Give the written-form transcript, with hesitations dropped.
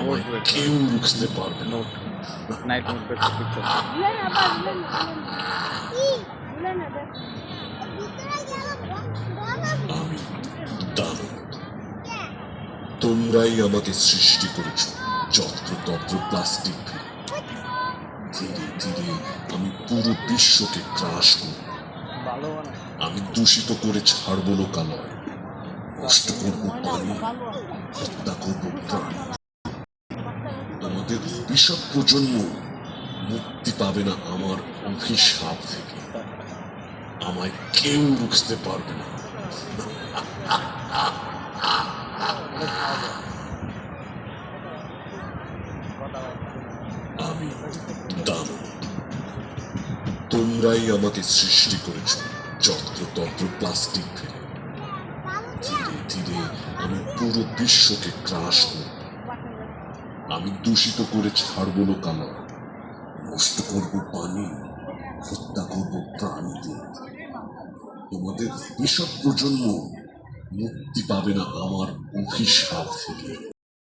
আমায় কেউ রুখতে পারবে না। নাইট মোড पे पिक्चर আমি দানব। তোমরাই আমাকে সৃষ্টি করেছ যত্রতত্র প্লাস্টিক ফেলে। ধীরে ধীরে আমি পুরো বিশ্বকে গ্রাস করব। আমি দূষিত করে ছাড়বো লোকালয়, নষ্ট করবো পানি, হত্যা করবো প্রাণ। আমাদের ভবিষ্যৎ প্রজন্ম মুক্তি পাবে না আমার অভিশাপ থেকে। আমায় কেউ রুখতে পারবে না। আমি দানব। তোমরাই আমাকে সৃষ্টি করেছ যত্রতত্র প্লাস্টিক ফেলে। ধীরে ধীরে আমি পুরো বিশ্বকে গ্রাস করব। আমি দূষিত করে ছাড়বো লোকালয়, নষ্ট করবো পানি, হত্যা করবো প্রাণীদের। তোমাদের ভবিষ্যৎ প্রজন্ম মুক্তি পাবে না আমার অভিশাপ থেকে।